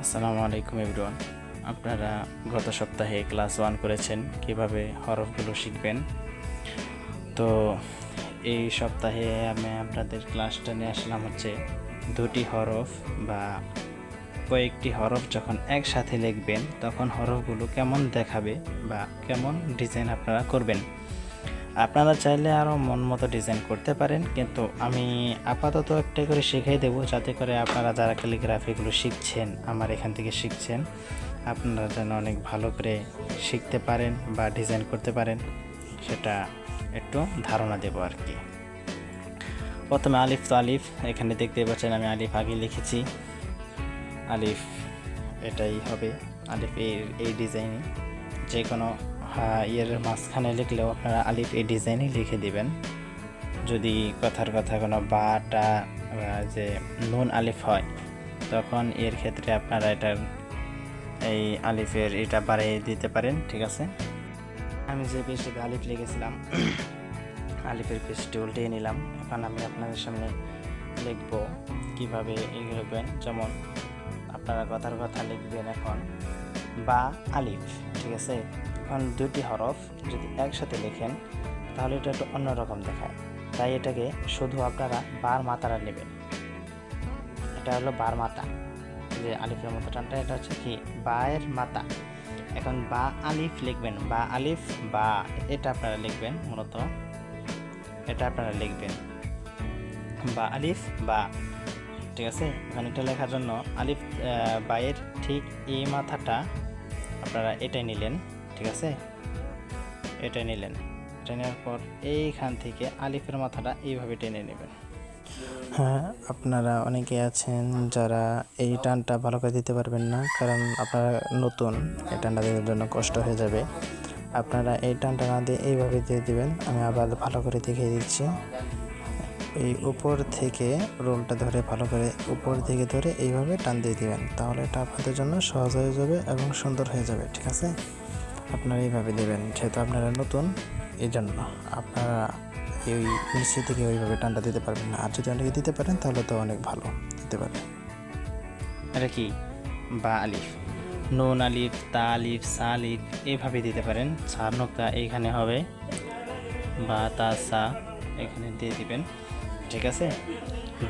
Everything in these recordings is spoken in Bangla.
আসসালামু আলাইকুম এভরিওয়ান। আপনারা গত সপ্তাহে ক্লাস 1 করেছেন কিভাবে হরফগুলো শিখবেন। তো এই সপ্তাহে আমি আপনাদের ক্লাসটা নিয়ে আসলাম হচ্ছে দুটি হরফ বা কয়েকটি হরফ যখন একসাথে লিখবেন তখন হরফগুলো কেমন দেখাবে বা কেমন ডিজাইন আপনারা করবেন। আপনারা চাইলে আরও মন মতো ডিজাইন করতে পারেন, কিন্তু আমি আপাতত একটাই করে শিখিয়ে দেবো যাতে করে আপনারা যারা ক্যালিগ্রাফিগুলো শিখছেন, আমার এখান থেকে শিখছেন, আপনারা যেন অনেক ভালো করে শিখতে পারেন বা ডিজাইন করতে পারেন, সেটা একটু ধারণা দেবো আর কি। প্রথমে আলিফ। তো আলিফ এখানে দেখতে পাচ্ছেন আমি আলিফ আগে লিখেছি। আলিফ এটাই হবে, আলিফ এই ডিজাইনে যে কোনো এর মাঝখানে লিখলেও আপনারা আলিফ এই ডিজাইনই লিখে দিবেন। যদি কথার কথা কোনো বাটা যে নুন আলিফ হয় তখন এর ক্ষেত্রে আপনারা এটার এই আলিফের এটা বাড়িয়ে দিতে পারেন, ঠিক আছে। আমি যে পেজটিতে আলিফ লিখেছিলাম আলিফের পেজটি উল্টিয়ে নিলাম। এখন আমি আপনাদের সামনে লিখব কিভাবে লিখবেন। যেমন আপনারা কথার কথা লিখবেন এখন বা আলিফ, ঠিক আছে। এখন দুটি হরফ যদি একসাথে লেখেন তাহলে এটা একটু অন্যরকম দেখায়, তাই এটাকে শুধু আপনারা বার মাতারা নেবেন। এটা হলো বার মাতা, যে আলিফের মতো টানটা, এটা হচ্ছে কি বায়ের মাতা। এখন বা আলিফ লিখবেন, বা আলিফ বা এটা আপনারা লিখবেন, মূলত এটা আপনারা লিখবেন বা আলিফ বা, ঠিক আছে। এখন এটা লেখার জন্য আলিফ বায়ের ঠিক এই মাথাটা আপনারা এটাই নিলেন, ঠিক আছে। এটাই নিলেন, এটা নেওয়ার পর এইখান থেকে আলিফের মাথাটা এইভাবে টেনে নেবেন। হ্যাঁ, আপনারা অনেকে আছেন যারা এই টানটা ভালো করে দিতে পারবেন না, কারণ আপনারা নতুন, এই টানটা দেওয়ার জন্য কষ্ট হয়ে যাবে। আপনারা এই টানটা না দিয়ে এইভাবে দিয়ে দিবেন। আমি আবার ভালো করে দেখিয়ে দিচ্ছি। এই উপর থেকে রোলটা ধরে ভালো করে উপর দিকে ধরে এইভাবে টান দিয়ে দিবেন, তাহলে এটা আপনাদের জন্য সহজ হয়ে যাবে এবং সুন্দর হয়ে যাবে, ঠিক আছে। আপনারা এইভাবে দেবেন, যেহেতু আপনারা নতুন এই জন্য আপনারা এই নিচে থেকে ওইভাবে টানটা দিতে পারবেন না। আর যদি অনেকে দিতে পারেন তাহলে তো অনেক ভালো দিতে পারবেন। এটা কি বা আলিফ, নুন আলিফ, তা আলিফ, সা আলিফ এইভাবে দিতে পারেন। সার নোক্তা এইখানে হবে, বা তা সা এখানে দিয়ে দিবেন, ঠিক আছে।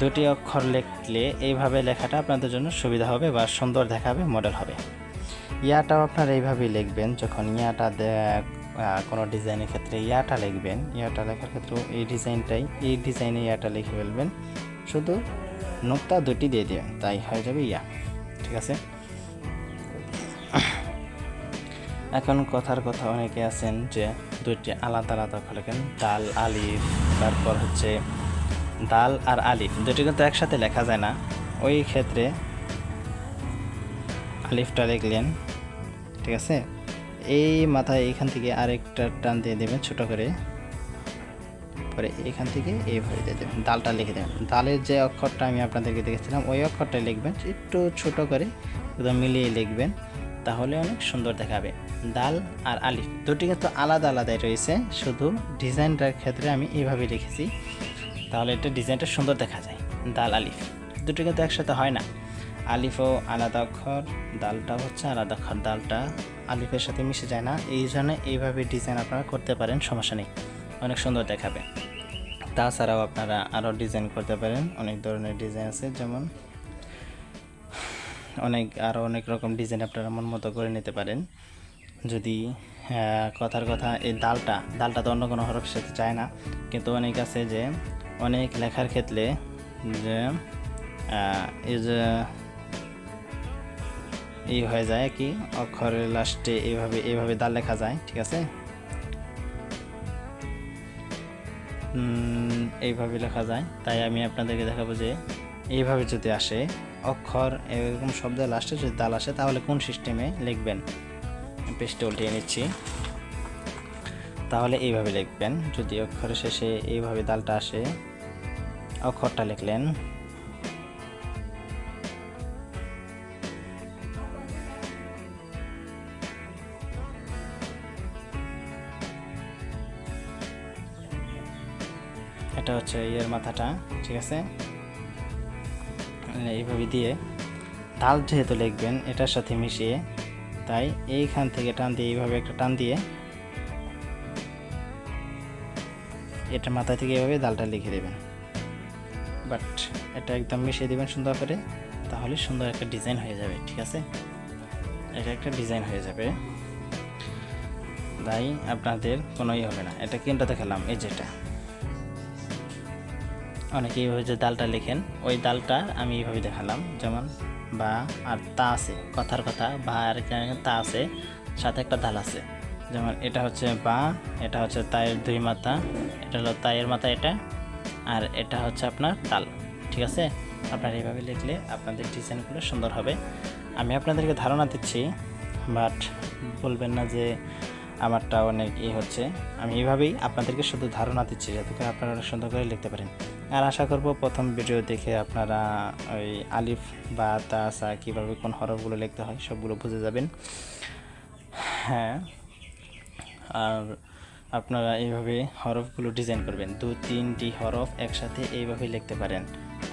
দুটি অক্ষর লিখলে এইভাবে লেখাটা আপনাদের জন্য সুবিধা হবে বা সুন্দর দেখাবে, মডেল হবে। ইয়াটাও আপনারা এইভাবেই লিখবেন। যখন ইয়াটা কোনো ডিজাইনের ক্ষেত্রে ইয়াটা লিখবেন, ইয়াটা লেখার ক্ষেত্রেও এই ডিজাইনে ইয়াটা লিখে ফেলবেন, শুধু নোক্তা দুটি দিয়ে দেবেন, তাই হয়ে যাবে ইয়া, ঠিক আছে। এখন কথার কথা অনেকে আছেন যে দুইটি আলাদা আলাদা অক্ষর লেখেন, দাল আলিফ, তারপর হচ্ছে দাল আর আলিফ দুটি কিন্তু একসাথে লেখা যায় না। ওই ক্ষেত্রে আলিফটা লিখলেন, ঠিক আছে। এই মাথায় এইখান থেকে আরেকটা টান দিয়ে দেবেন ছোট করে, পরে এখান থেকে এইভাবে দিয়ে দেবেন, দালটা লিখে দেবেন। দালের যে অক্ষরটা আমি আপনাদেরকে দেখেছিলাম ওই অক্ষরটা লিখবেন, একটু ছোট করে একদম মিলিয়ে লিখবেন, তাহলে অনেক সুন্দর দেখাবে। দাল আর আলিফ দুটি কিন্তু আলাদা আলাদাই রয়েছে, শুধু ডিজাইনটার ক্ষেত্রে আমি এইভাবে লিখেছি, তাহলে এটা ডিজাইনটা সুন্দর দেখা যায়। দাল আলিফ দুটি কিন্তু একসাথে হয় না, আলিফও আলাদা অক্ষর, দালটাও হচ্ছে আলাদা অক্ষর, দালটা আলিফের সাথে মিশে যায় না। এই জন্য এইভাবে ডিজাইন আপনারা করতে পারেন, সমস্যা নেই, অনেক সুন্দর দেখাবে। তাছাড়াও আপনারা আরও ডিজাইন করতে পারেন, অনেক ধরনের ডিজাইন আছে, যেমন অনেক রকম ডিজাইন আপনারা মন মতো করে নিতে পারেন। যদি কথার কথা এই দালটা তো অন্য কোনো হরফের সাথে চায় না, কিন্তু অনেক আছে যে অনেক লেখার ক্ষেত্রে যে এই যে এই হয়ে যায় কি অক্ষরের লাস্টে এইভাবে দাল লেখা যায়, ঠিক আছে। এইভাবে লেখা যায়, তাই আমি আপনাদেরকে দেখাবো যে এইভাবে যদি আসে অক্ষর, এরকম শব্দের লাস্টে যদি দাল আসে তাহলে কোন সিস্টেমে লিখবেন। পেজটা উল্টিয়ে নিচ্ছি, তাহলে এইভাবে লিখবেন। যদি অক্ষরের শেষে এইভাবে দালটা আসে, অক্ষরটা লিখলেন, এটা হচ্ছে এর মাথাটা, ঠিক আছে। এইভাবে দিয়ে দাল যেহেতু লিখবেন এটার সাথে মিশিয়ে, তাই এইখান থেকে টান দিয়ে এইভাবে একটা টান দিয়ে এটার মাথা থেকে এইভাবে দালটা লিখে দেবেন। বাট এটা একদম মিশিয়ে দেবেন সুন্দর করে, তাহলে সুন্দর একটা ডিজাইন হয়ে যাবে। ঠিক আছে, এটা একটা ডিজাইন হয়ে যাবে, তাই আপনাদের কোনোই হবে না। এটা কোনটা দেখালাম, এই যেটা অনেকে এইভাবে যে দালটা লেখেন, ওই দালটা আমি এইভাবে দেখালাম। যেমন বা আর তা আছে, কথার কথা বা আর তা আছে, সাথে একটা দাল আছে। যেমন এটা হচ্ছে বা, এটা হচ্ছে তায়ের দুই মাথা, এটা হলো তায়ের মাথা এটা, আর এটা হচ্ছে আপনার তাল। ঠিক আছে, আপনারা এইভাবে লিখলে আপনাদের ডিজাইনগুলো সুন্দর হবে। আমি আপনাদেরকে ধারণা দিচ্ছি, বাট বলবেন না যে আমারটা অনেক হচ্ছে। আমি এইভাবেই আপনাদেরকে শুধু ধারণা দিচ্ছি, যাতে করে আপনারা সুন্দর করে লিখতে পারেন। আর আশা করব প্রথম ভিডিও দেখে আপনারা ওই আলিফ বা তা সা কীভাবে কোন হরফগুলো লিখতে হয় সবগুলো বুঝে যাবেন। হ্যাঁ, আর আপনারা এইভাবে হরফগুলো ডিজাইন করবেন, 2-3টি হরফ একসাথে এইভাবে লিখতে পারেন।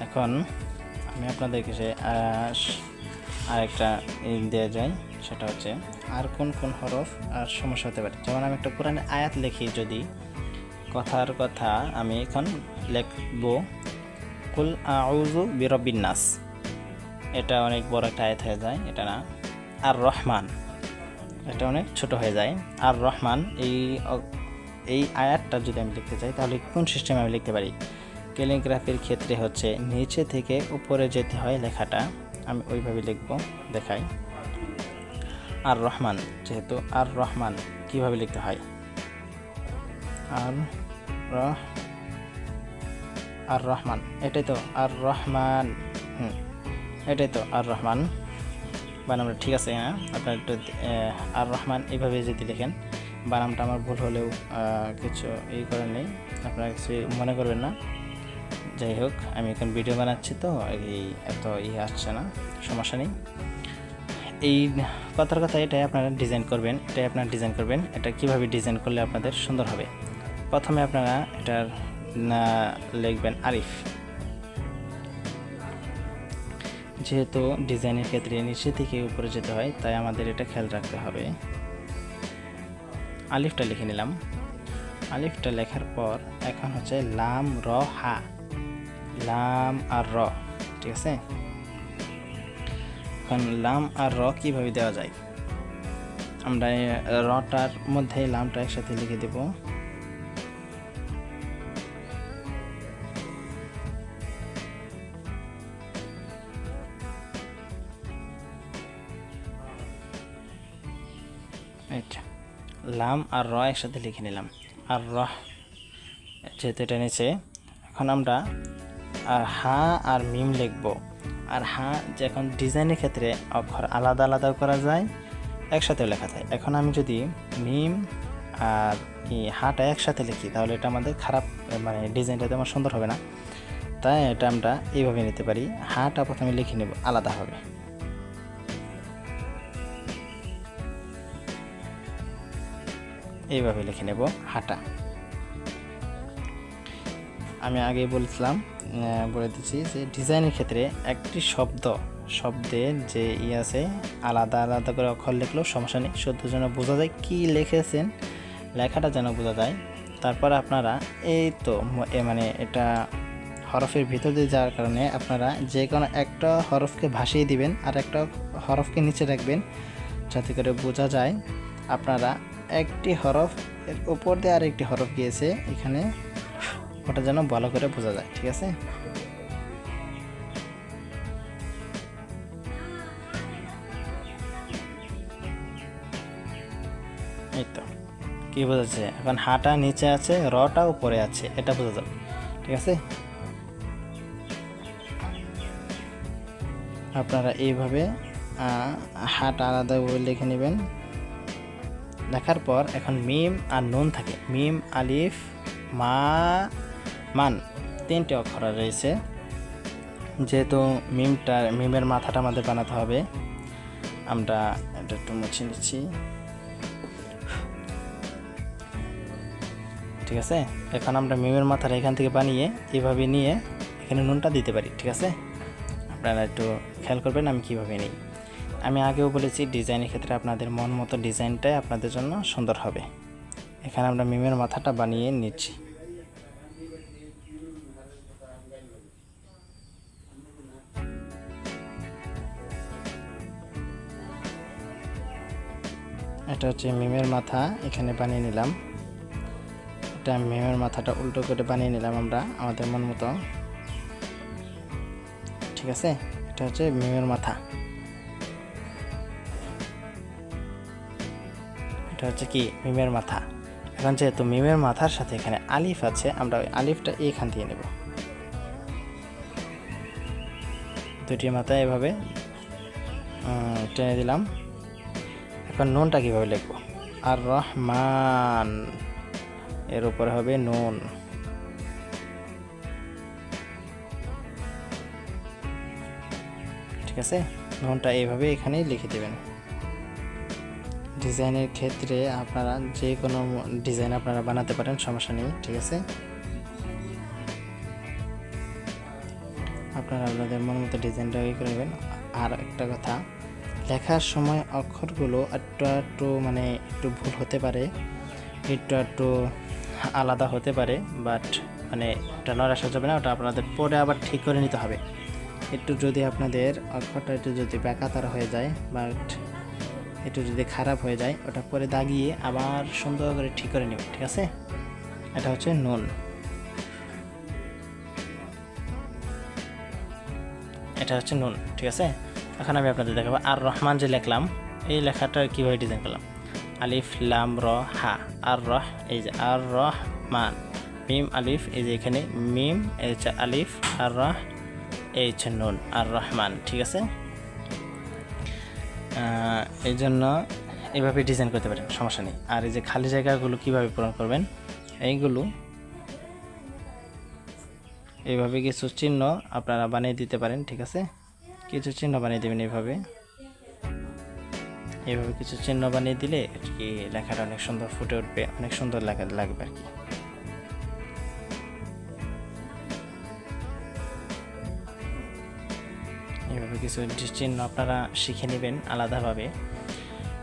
এখন আমি আপনাদেরকে আরেকটা দেওয়া যায়, সেটা হচ্ছে আর কোন কোন হরফ আর সমস্যা হতে পারে। যেমন আমি একটা কোরআনের আয়াত লিখি, যদি কথার কথা আমি এখন লিখব কুল আউযু বিরাব্বিন নাস, এটা অনেক বড় একটা আয়াত হয়ে যায়, এটা না। আর রহমান, এটা অনেক ছোট হয়ে যায়। আর রহমান এই আয়াতটা যদি আমি লিখতে চাই, তাহলে কোন সিস্টেমে আমি লিখতে পারি? ক্যালিগ্রাফির ক্ষেত্রে হচ্ছে নিচে থেকে উপরে যেতে হয় লেখাটা, আমি ওইভাবে লিখব, দেখাই। আর রহমান, যেহেতু আর রহমান কিভাবে লিখতে হয়, আর রহমান, এটাই তো আর রহমান, এটাই তো আর রহমান বানামটা ঠিক আছে। হ্যাঁ, আপনার একটু আর রহমান এইভাবে যদি লিখেন, বানামটা আমার ভুল হলেও কিছু করার নেই, আপনারা কিছু মনে করবেন না। যাই হোক, আমি এখন ভিডিও বানাচ্ছি তো এই এত আসছে না, সমস্যা নেই। এই কথার কথা এটাই আপনারা ডিজাইন করবেন, এটা কিভাবে ডিজাইন করলে আপনাদের সুন্দর হবে। প্রথমে আপনারা এটার লিখবেন আলিফ, যেহেতু ডিজাইনের ক্ষেত্রে নিচে থেকে উপরে যেতে হয়, তাই আমাদের এটা খেয়াল রাখতে হবে। আলিফটা লিখে নিলাম। আলিফটা লেখার পর এখন হচ্ছে লাম র হা, লাম আর র। ঠিক আছে, এখন লাম আর র কিভাবে দেওয়া যায়, আমরা রটার মধ্যে লামটা একসাথে লিখে দেব। লাম আর র একসাথে লিখে নিলাম। আর র যেহেতু এটা নিচে, এখন আমরা হা আর মিম লিখব। আর হা যে এখন ডিজাইনের ক্ষেত্রে অক্ষর আলাদা আলাদা করা যায়, একসাথেও লেখা যায়। এখন আমি যদি মিম আর হাটা একসাথে লিখি, তাহলে এটা আমাদের খারাপ, মানে ডিজাইনটা তেমন সুন্দর হবে না। তাই এটা আমরা এইভাবে নিতে পারি, হাটা প্রথমে লিখে নেব আলাদা হবে। এইভাবে লিখে নেব হাটা। আমি আগেই বলে দিচ্ছি যে ডিজাইনের ক্ষেত্রে একটি শব্দের যে আছে, আলাদা আলাদা করে অক্ষর লিখলেও সমস্যা নেই, শুধু যেন বোঝা যায় কি লিখেছেন, লেখাটা যেন বোঝা যায়। তারপর আপনারা এই তো মানে এটা হরফের ভিতর দিয়ে যাওয়ার কারণে আপনারা যে কোনো একটা হরফকে ভাসিয়ে দিবেন আর একটা হরফকে নিচে রাখবেন, যাতে করে বোঝা যায় আপনারা একটি হরফ এর উপর দিয়ে আরেকটি হরফ গিয়েছে, এখানে ওটা যেন ভালো করে বোঝা যায়। ঠিক আছে, এই তো কি বোঝাচ্ছে, এখন হাটা নিচে আছে, রটা উপরে আছে, এটা বোঝা যাবে। ঠিক আছে, আপনারা এইভাবে হাটা আলাদাভাবে লিখে নেবেন। লেখার পর এখন মিম আর নুন থাকে, মিম আলিফ মান, 3টে অক্ষর রয়েছে। যেহেতু মিমের মাথাটা আমাদের বানাতে হবে, আমরা এটা একটু মুছে নিচ্ছি। ঠিক আছে, এখন আমরা মিমের মাথাটা এখান থেকে বানিয়ে এভাবে নিয়ে এখানে নুনটা দিতে পারি। ঠিক আছে, আপনারা একটু খেয়াল করবেন আমি কিভাবে নিই। আমি আগেও বলেছি ডিজাইনের ক্ষেত্রে আপনাদের মন মতো ডিজাইনটাই আপনাদের জন্য সুন্দর হবে। এখানে আমরা মিমের মাথাটা বানিয়ে নিচ্ছি। এটা হচ্ছে মিমের মাথা, এখানে বানিয়ে নিলাম। এটা মিমের মাথাটা উল্টো করে বানিয়ে নিলাম আমরা আমাদের মন মতো, ঠিক আছে। এটা হচ্ছে মিমের মাথা। এটা হচ্ছে কি মিমের মাথা। এখন যেহেতু মিমের মাথার সাথে এখানে আলিফ আছে, আমরা ওই আলিফটা এইখান দিয়ে নেব। দুটি মাথা এভাবে টেনে দিলাম। এখন নুনটা কীভাবে লিখব? আর রহমান, এর উপরে হবে নুন। ঠিক আছে, নুনটা এইভাবে এখানেই লিখে দেবেন। ডিজাইনের ক্ষেত্রে আপনারা যে কোনো ডিজাইন আপনারা বানাতে পারেন, সমস্যা নেই, ঠিক আছে। আপনারা আপনাদের মন মতো ডিজাইনটা করে নেবেন। আর একটা কথা, লেখার সময় অক্ষরগুলো একটু মানে একটু ভুল হতে পারে, একটু আলাদা হতে পারে, বাট মানে এটা নড়ে আসা যাবে না, ওটা আপনাদের পরে আবার ঠিক করে নিতে হবে। একটু যদি আপনাদের অক্ষরটা একটু যদি বেকাতার হয়ে যায় বা একটু যদি খারাপ হয়ে যায়, ওটা পরে দাগিয়ে আবার সুন্দর করে ঠিক করে নেবেন, ঠিক আছে। এটা হচ্ছে নুন। এটা হচ্ছে নুন, ঠিক আছে। এখন আমি আপনাদের দেখাবো আর রহমান যে লিখলাম, এই লেখাটা কীভাবে ডিজাইন করলাম। আলিফ লাম র হা, আর রহ, এই যে আর রহমান, মিম আলিফ, এই যে এখানে মিম, এই হচ্ছে আলিফ, আর রহ, এই হচ্ছে নুন, আর রহমান, ঠিক আছে। এই জন্য এইভাবে ডিজাইন করতে পারেন, সমস্যা নেই। আর এই যে খালি জায়গাগুলো কিভাবে পূরণ করবেন, এইগুলো এইভাবে কিছু চিহ্ন আপনারা বানিয়ে দিতে পারেন, ঠিক আছে। কিছু চিহ্ন বানিয়ে দেবেন এইভাবে কিছু চিহ্ন বানিয়ে দিলে আর কি লেখাটা অনেক সুন্দর ফুটে উঠবে, অনেক সুন্দর লাগবে আর কি। এইভাবে কিছু চিহ্ন আপনারা শিখে নেবেন আলাদাভাবে।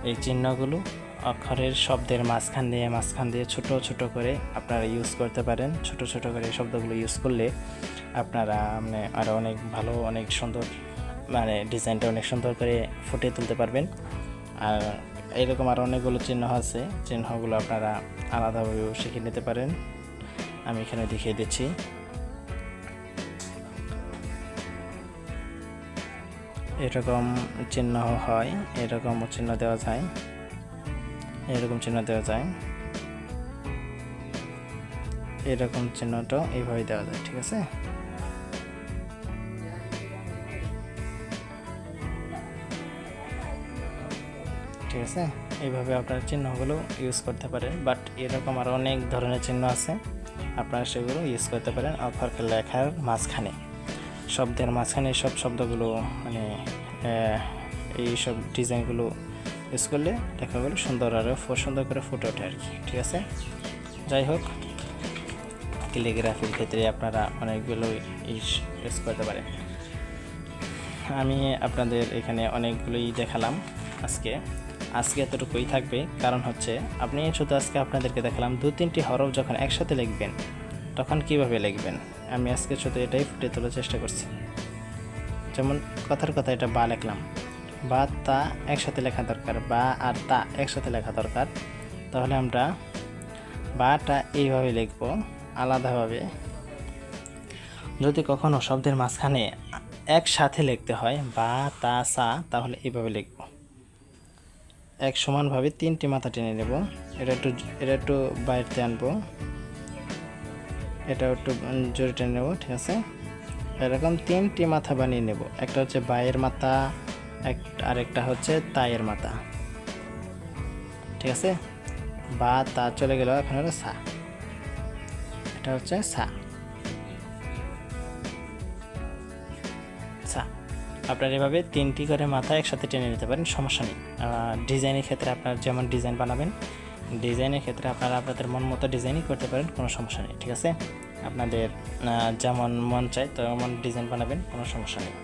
এই চিহ্নগুলো অক্ষরের শব্দের মাঝখান দিয়ে ছোট ছোট করে আপনারা ইউজ করতে পারেন। ছোট ছোট করে শব্দগুলো ইউজ করলে আপনারা মানে আরও অনেক ভালো, অনেক সুন্দর, মানে ডিজাইনটা অনেক সুন্দর করে ফুটিয়ে তুলতে পারবেন। আর এরকম আরও অনেকগুলো চিহ্ন আছে, চিহ্নগুলো আপনারা আলাদাভাবেও শিখে নিতে পারেন। আমি এখানে দেখিয়ে দিচ্ছি। এরকম চিহ্ন হয়, এরকম চিহ্ন দেওয়া যায়, এরকম চিহ্ন দেওয়া যায়, এরকম চিহ্নটা এইভাবে দেওয়া যায়, ঠিক আছে। ঠিক আছে, এইভাবে আপনার চিহ্নগুলো ইউজ করতে পারেন। বাট এরকম আরও অনেক ধরনের চিহ্ন আছে, আপনারা সেগুলো ইউজ করতে পারেন অক্ষর লেখার মাঝখানে, শব্দের মাঝখানে। সব শব্দগুলো মানে এই সব ডিজাইনগুলো ইউজ করলে লেখাগুলো সুন্দর, আরও সুন্দর করে ফুটে ওঠে আর কি, ঠিক আছে। যাই হোক, ক্যালিগ্রাফির ক্ষেত্রে আপনারা অনেকগুলো ইউজ করতে পারেন। আমি আপনাদের এখানে অনেকগুলোই দেখালাম আজকে এতটুকুই থাকবে। কারণ হচ্ছে আপনি শুধু আজকে আপনাদেরকে দেখালাম 2-3টি হরফ যখন একসাথে লিখবেন তখন কিভাবে লিখবেন, আমি আজকে শুধু এটাই ফুটিয়ে তোলার চেষ্টা করছি। যেমন কথার কথা এটা বা লিখলাম, বা তা একসাথে লেখা দরকার, বা আর তা একসাথে লেখা দরকার। তাহলে আমরা বাটা এইভাবে লিখব আলাদাভাবে। যদি কখনো শব্দের মাঝখানে একসাথে লিখতে হয় বা তা সা, তাহলে এইভাবে লিখব। এক সমানভাবে 3টি মাথা টেনে নেব। এটা একটু বাইরে আনবো, এটা একটু জোরে টেনে নেব, ঠিক আছে। এরকম 3টি মাথা বানিয়ে নেব। একটা হচ্ছে বায়ের মাথা, আরেকটা হচ্ছে তায়ের মাথা, ঠিক আছে। বা তা চলে গেল, এখন হলো সা, এটা হচ্ছে সা। আপনার এভাবে 3টি করে মাথা একসাথে টেনে নিতে পারেন, সমস্যা নেই। ডিজাইনের ক্ষেত্রে আপনার যেমন ডিজাইন বানাবেন, ডিজাইনের ক্ষেত্রে আপনারা আপনাদের মন মতো ডিজাইনই করতে পারেন, কোনো সমস্যা নেই, ঠিক আছে। আপনাদের যেমন মন চায় তেমন ডিজাইন বানাবেন, কোনো সমস্যা নেই।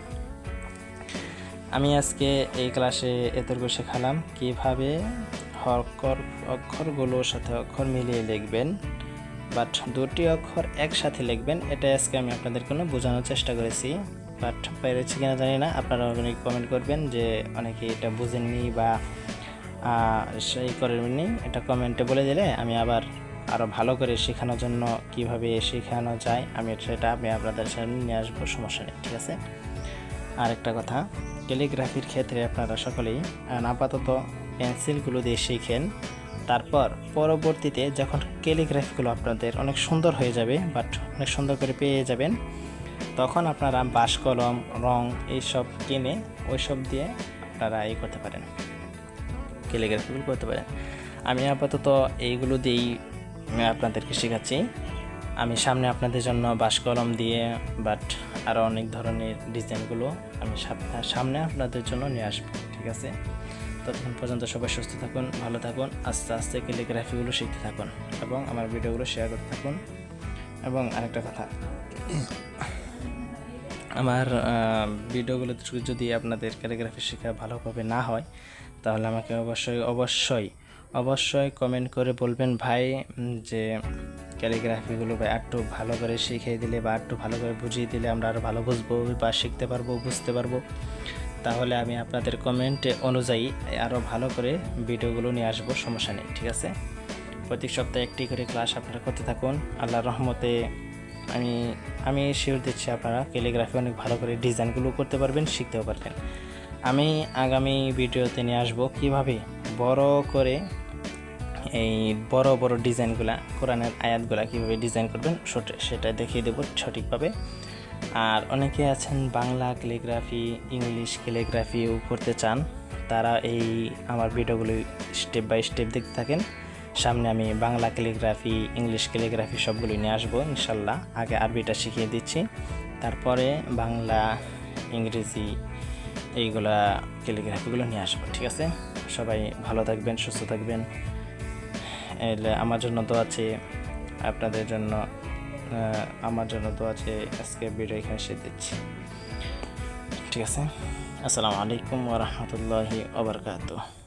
আমি আজকে এই ক্লাসে এতটুকু শেখালাম কিভাবে অক্ষরগুলোর সাথে অক্ষর মিলিয়ে লিখবেন, বাট দুটি অক্ষর একসাথে লিখবেন। এটা আজকে আমি আপনাদের জন্য বোঝানোর চেষ্টা করেছি, বাট পেরেছি কিনা জানি না। আপনারা অনেক কমেন্ট করবেন যে অনেকে এটা বুঝেননি বা সেই করেননি, এটা কমেন্টে বলে দিলে আমি আরও ভালো করে শেখানোর জন্য কিভাবে শেখানো যায় সেটা আমি আপনাদের সামনে নিয়ে আসবো, সমস্যা নেই, ঠিক আছে। আর একটা কথা, ক্যালিগ্রাফির ক্ষেত্রে আপনারা সকলেই আপাতত পেন্সিলগুলো দিয়ে শিখেন, তারপর পরবর্তীতে যখন ক্যালিগ্রাফিগুলো আপনাদের অনেক সুন্দর হয়ে যাবে, বাট অনেক সুন্দর করে পেয়ে যাবেন, তখন আপনারা বাঁশ কলম, রং এইসব কিনে ওইসব দিয়ে আপনারা করতে পারেন, ক্যালিগ্রাফিগুলো করতে পারেন। আমি আপাতত এইগুলো দিয়েই আপনাদেরকে শেখাচ্ছি। আমি সামনে আপনাদের জন্য বাঁশ কলম দিয়ে বাট আরও অনেক ধরনের ডিজাইনগুলো আমি সামনে আপনাদের জন্য নিয়ে আসবো, ঠিক আছে। ততক্ষণ পর্যন্ত সবাই সুস্থ থাকুন, ভালো থাকুন, আস্তে আস্তে ক্যালিগ্রাফিগুলো শিখতে থাকুন এবং আমার ভিডিওগুলো শেয়ার করতে থাকুন। এবং আরেকটা কথা, আমার ভিডিওগুলোতে যদি আপনাদের ক্যালিগ্রাফি শেখা ভালোভাবে না হয়, তাহলে আমাকে অবশ্যই কমেন্ট করে বলবেন ভাই যে ক্যালিগ্রাফিগুলো ভাই একটু ভালো করে শিখিয়ে দিলে বা একটু ভালো করে বুঝিয়ে দিলে আমরা আরও ভালো বুঝবো বা শিখতে পারবো, বুঝতে পারবো। তাহলে আমি আপনাদের কমেন্টে অনুযায়ী আরও ভালো করে ভিডিওগুলো নিয়ে আসবো, সমস্যা নেই, ঠিক আছে। প্রত্যেক সপ্তাহে একটি করে ক্লাস আপনারা করতে থাকুন। আল্লাহর রহমতে আমি শিওর দিচ্ছি আপনারা ক্যালিগ্রাফি অনেক ভালো করে ডিজাইনগুলো করতে পারবেন, শিখতেও পারবেন। আমি আগামী ভিডিওতে নিয়ে আসবো কীভাবে বড় করে এই বড় ডিজাইনগুলা, কোরআনের আয়াতগুলা কীভাবে ডিজাইন করবেন সেটা দেখিয়ে দেবো সঠিকভাবে। আর অনেকে আছেন বাংলা ক্যালিগ্রাফি, ইংলিশ ক্যালিগ্রাফিও করতে চান, তারা আমার ভিডিওগুলো স্টেপ বাই স্টেপ দেখতে থাকেন। সামনে আমি বাংলা ক্যালিগ্রাফি, ইংলিশ ক্যালিগ্রাফি সবগুলো নিয়ে আসবো ইনশাল্লাহ। আগে আরবিটা শিখিয়ে দিচ্ছি, তারপরে বাংলা, ইংরেজি এইগুলা ক্যালিগ্রাফিগুলো নিয়ে আসবো, ঠিক আছে। সবাই ভালো থাকবেন, সুস্থ থাকবেন। আমার জন্য তো আছে, আপনাদের জন্য আমার জন্য তো আছে। আজকে ভিডিও এখানে শেষ দিচ্ছি, ঠিক আছে। আসসালামু আলাইকুম ওয়া রাহমাতুল্লাহি ওয়া বারাকাতুহু।